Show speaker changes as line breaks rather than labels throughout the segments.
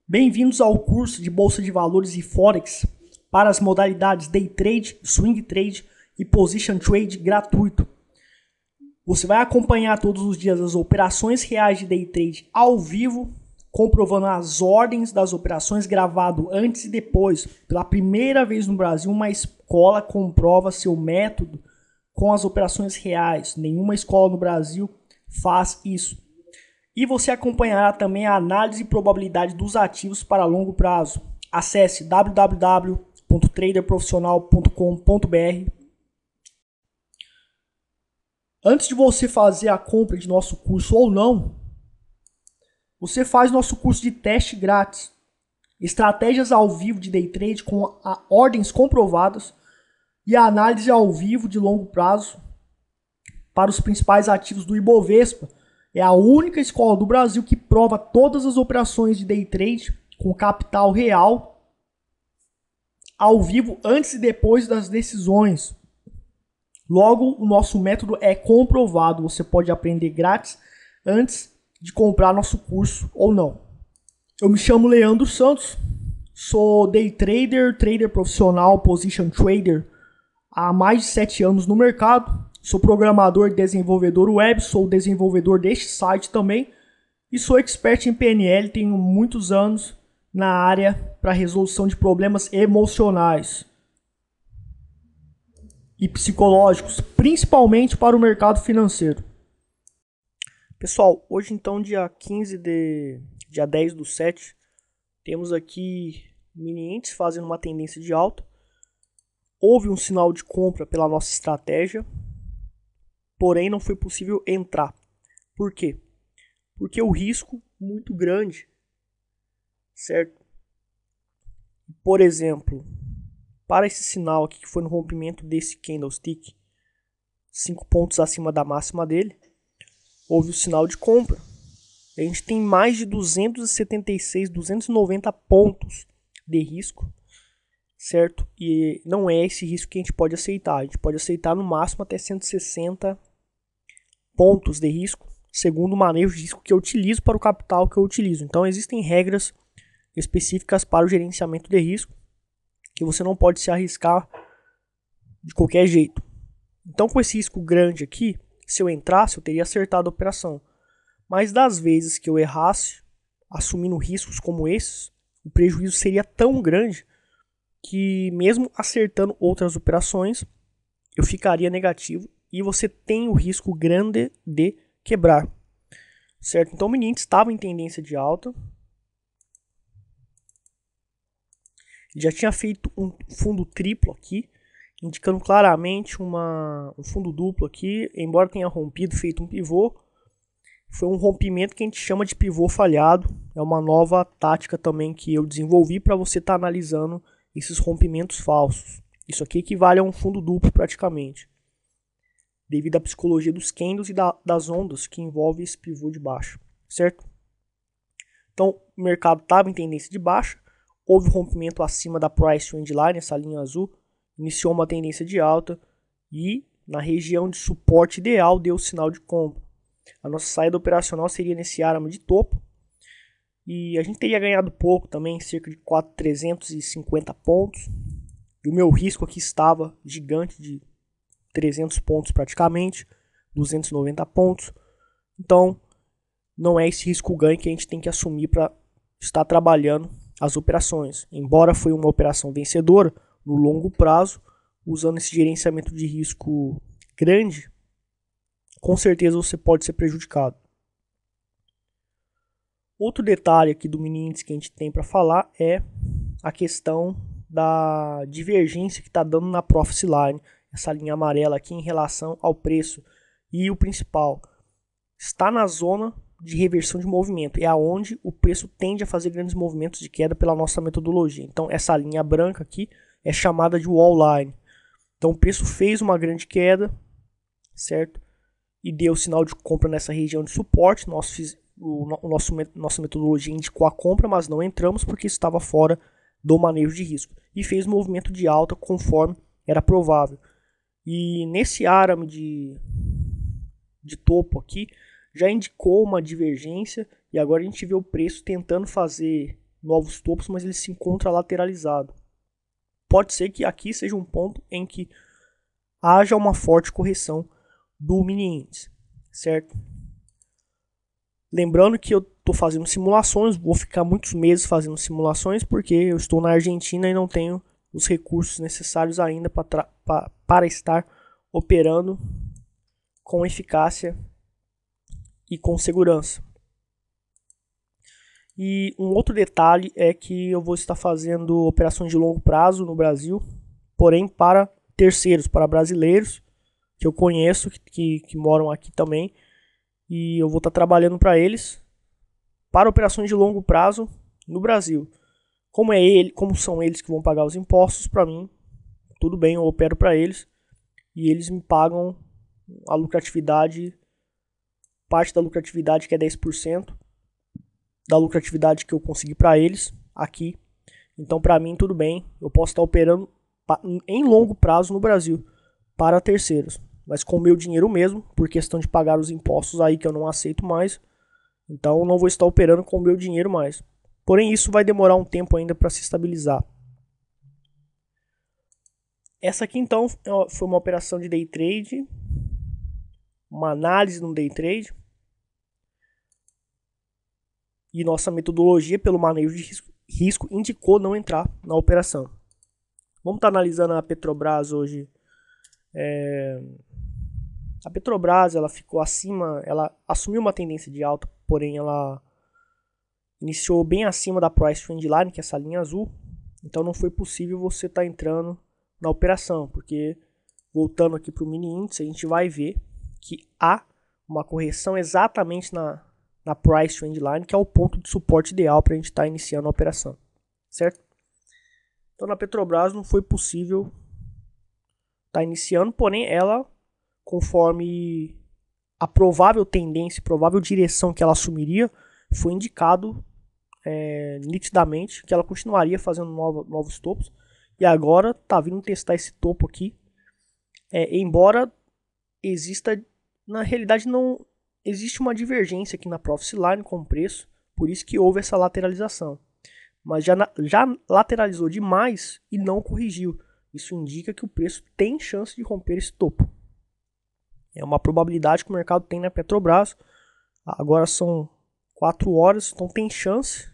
Bem-vindos ao curso de Bolsa de Valores e Forex para as modalidades Day Trade, Swing Trade e Position Trade gratuito. Você vai acompanhar todos os dias as operações reais de Day Trade ao vivo, comprovando as ordens das operações gravado antes e depois. Pela primeira vez no Brasil, uma escola comprova seu método com as operações reais. Nenhuma escola no Brasil faz isso. E você acompanhará também a análise e probabilidade dos ativos para longo prazo. Acesse www.traderprofissional.com.br. Antes de você fazer a compra de nosso curso ou não, você faz nosso curso de teste grátis. Estratégias ao vivo de day trade com ordens comprovadas e a análise ao vivo de longo prazo para os principais ativos do Ibovespa. É a única escola do Brasil que prova todas as operações de day trade com capital real ao vivo antes e depois das decisões. Logo, o nosso método é comprovado. Você pode aprender grátis antes de comprar nosso curso ou não. Eu me chamo Leandro Santos, sou day trader, trader profissional, position trader há mais de 7 anos no mercado. Sou programador e desenvolvedor web, sou desenvolvedor deste site também e sou expert em PNL, tenho muitos anos na área para resolução de problemas emocionais e psicológicos, principalmente para o mercado financeiro. Pessoal, hoje então, dia 10/7, temos aqui mini índice fazendo uma tendência de alta. Houve um sinal de compra pela nossa estratégia, porém não foi possível entrar. Por quê? Porque o risco muito grande, certo? Por exemplo, para esse sinal aqui que foi no rompimento desse candlestick, 5 pontos acima da máxima dele, houve o sinal de compra. A gente tem mais de 276, 290 pontos de risco, certo? E não é esse risco que a gente pode aceitar. A gente pode aceitar no máximo até 160 pontos de risco, segundo o manejo de risco que eu utilizo para o capital que eu utilizo. Então existem regras específicas para o gerenciamento de risco que você não pode se arriscar de qualquer jeito. Então, com esse risco grande aqui, se eu entrasse, eu teria acertado a operação. Mas das vezes que eu errasse, assumindo riscos como esses, o prejuízo seria tão grande que mesmo acertando outras operações, eu ficaria negativo e você tem o risco grande de quebrar, certo? Então o mini índice estava em tendência de alta, já tinha feito um fundo triplo aqui, indicando claramente um fundo duplo aqui, embora tenha rompido, feito um pivô. Foi um rompimento que a gente chama de pivô falhado, é uma nova tática também que eu desenvolvi para você estar analisando esses rompimentos falsos. Isso aqui equivale a um fundo duplo praticamente, devido à psicologia dos candles e das ondas que envolve esse pivô de baixa, certo? Então, o mercado estava em tendência de baixa, houve um rompimento acima da price trend line, essa linha azul, iniciou uma tendência de alta e na região de suporte ideal deu sinal de compra. A nossa saída operacional seria nesse arame de topo e a gente teria ganhado pouco também, cerca de 4.350 pontos. E o meu risco aqui estava gigante de 300 pontos praticamente, 290 pontos. Então, não é esse risco-ganho que a gente tem que assumir para estar trabalhando as operações. Embora foi uma operação vencedora, no longo prazo, usando esse gerenciamento de risco grande, com certeza você pode ser prejudicado. Outro detalhe aqui do mini índice que a gente tem para falar é a questão da divergência que está dando na Profit Line, essa linha amarela aqui em relação ao preço. E o principal, está na zona de reversão de movimento, é aonde o preço tende a fazer grandes movimentos de queda pela nossa metodologia. Então essa linha branca aqui é chamada de wall line. Então o preço fez uma grande queda, certo? E deu sinal de compra nessa região de suporte. Nossa metodologia indicou a compra, mas não entramos porque estava fora do manejo de risco. E fez movimento de alta conforme era provável. E nesse arame de topo aqui, já indicou uma divergência. E agora a gente vê o preço tentando fazer novos topos, mas ele se encontra lateralizado. Pode ser que aqui seja um ponto em que haja uma forte correção do mini índice, certo? Lembrando que eu estou fazendo simulações, vou ficar muitos meses fazendo simulações, porque eu estou na Argentina e não tenho os recursos necessários ainda para estar operando com eficácia e com segurança. E um outro detalhe é que eu vou estar fazendo operações de longo prazo no Brasil, porém para terceiros, para brasileiros que eu conheço, que moram aqui também, e eu vou estar trabalhando para eles para operações de longo prazo no Brasil. Como são eles que vão pagar os impostos, para mim, tudo bem, eu opero para eles e eles me pagam a lucratividade, parte da lucratividade que é 10% da lucratividade que eu consegui para eles aqui. Então, para mim, tudo bem, eu posso estar operando em longo prazo no Brasil para terceiros, mas com o meu dinheiro mesmo, por questão de pagar os impostos aí que eu não aceito mais. Então, eu não vou estar operando com o meu dinheiro mais. Porém, isso vai demorar um tempo ainda para se estabilizar. Essa aqui, então, foi uma operação de day trade, uma análise no day trade. E nossa metodologia pelo manejo de risco indicou não entrar na operação. Vamos estar analisando a Petrobras hoje. A Petrobras, ela ficou acima, ela assumiu uma tendência de alta, porém ela iniciou bem acima da price trend line, que é essa linha azul. Então não foi possível você estar entrando na operação, porque voltando aqui para o mini índice, a gente vai ver que há uma correção exatamente na price trend line, que é o ponto de suporte ideal para a gente estar iniciando a operação, certo? Então na Petrobras não foi possível estar iniciando, porém ela, conforme a provável tendência, provável direção que ela assumiria, foi indicado nitidamente que ela continuaria fazendo novos topos, e agora está vindo testar esse topo aqui, embora exista, na realidade não existe uma divergência aqui na Profit Line com o preço, por isso que houve essa lateralização. Mas já lateralizou demais e não corrigiu. Isso indica que o preço tem chance de romper esse topo. É uma probabilidade que o mercado tem na Petrobras. Agora são 4 horas, então tem chance.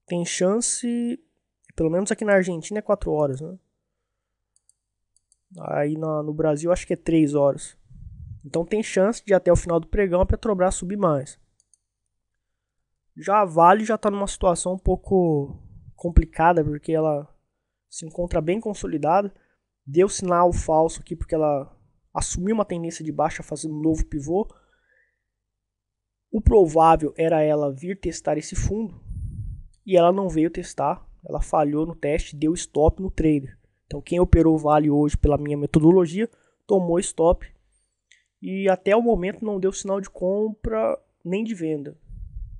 Tem chance, pelo menos aqui na Argentina é 4 horas, né? Aí no Brasil acho que é 3 horas. Então tem chance de até o final do pregão a Petrobras subir mais. Já a Vale já está numa situação um pouco complicada, porque ela se encontra bem consolidada. Deu sinal falso aqui porque ela assumiu uma tendência de baixa fazendo um novo pivô. O provável era ela vir testar esse fundo e ela não veio testar. Ela falhou no teste, deu stop no trader. Então quem operou Vale hoje pela minha metodologia tomou stop. E até o momento não deu sinal de compra nem de venda.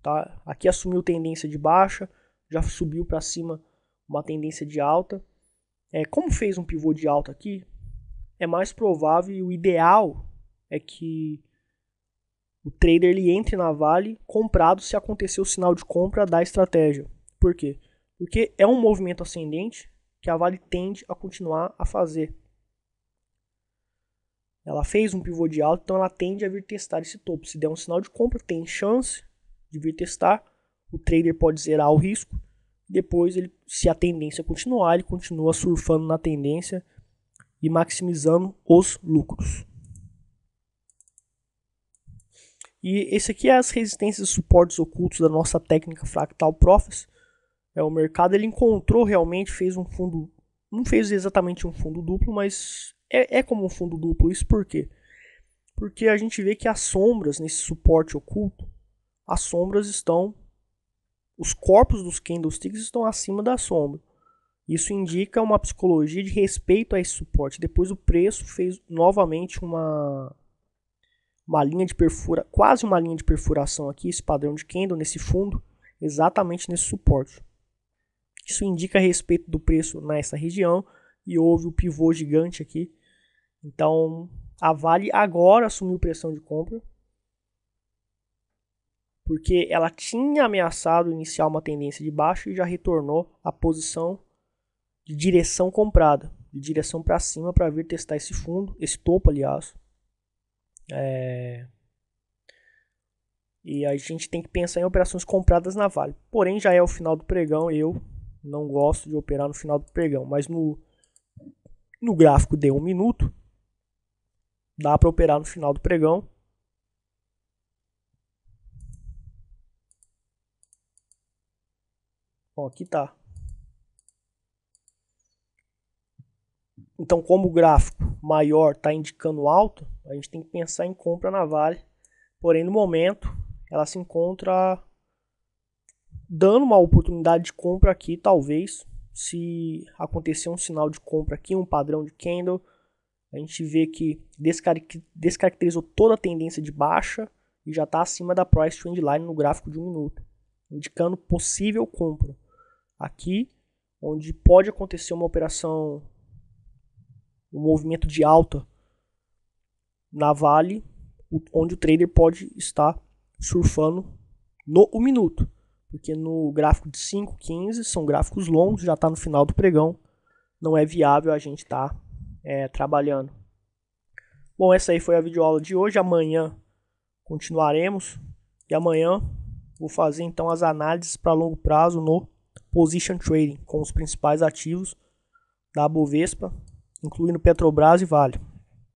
Tá? Aqui assumiu tendência de baixa, já subiu para cima uma tendência de alta. Como fez um pivô de alta aqui, é mais provável e o ideal é que o trader ele entre na Vale comprado se acontecer o sinal de compra da estratégia. Por quê? Porque é um movimento ascendente que a Vale tende a continuar a fazer. Ela fez um pivô de alta, então ela tende a vir testar esse topo. Se der um sinal de compra, tem chance de vir testar. O trader pode zerar o risco. Depois, se a tendência continuar, ele continua surfando na tendência e maximizando os lucros. E esse aqui é as resistências e suportes ocultos da nossa técnica Fractal Profits. O mercado ele encontrou realmente, fez um fundo, não fez exatamente um fundo duplo, mas é como um fundo duplo. Isso por quê? Porque a gente vê que as sombras nesse suporte oculto, as sombras estão, os corpos dos candlesticks estão acima da sombra. Isso indica uma psicologia de respeito a esse suporte. Depois o preço fez novamente uma linha de perfuração, quase uma linha de perfuração aqui, esse padrão de candle nesse fundo, exatamente nesse suporte. Isso indica respeito do preço nessa região e houve o pivô gigante aqui. Então a Vale agora assumiu pressão de compra, porque ela tinha ameaçado iniciar uma tendência de baixa e já retornou à posição de direção comprada, de direção para cima para vir testar esse fundo, esse topo, aliás. E a gente tem que pensar em operações compradas na Vale. Porém, já é o final do pregão, eu não gosto de operar no final do pregão, mas no gráfico de 1 minuto, dá para operar no final do pregão. Bom, aqui tá. Então, como o gráfico maior está indicando alta, a gente tem que pensar em compra na Vale. Porém, no momento, ela se encontra dando uma oportunidade de compra aqui, talvez. Se acontecer um sinal de compra aqui, um padrão de candle, a gente vê que descaracterizou toda a tendência de baixa e já está acima da price trend line no gráfico de 1 minuto, indicando possível compra. Aqui, onde pode acontecer uma operação, um movimento de alta na Vale, onde o trader pode estar surfando no 1 minuto. Porque no gráfico de 5, 15, são gráficos longos, já está no final do pregão, não é viável a gente estar trabalhando. Bom, essa aí foi a videoaula de hoje. Amanhã continuaremos. E amanhã vou fazer então as análises para longo prazo no Position Trading, com os principais ativos da Bovespa, incluindo Petrobras e Vale.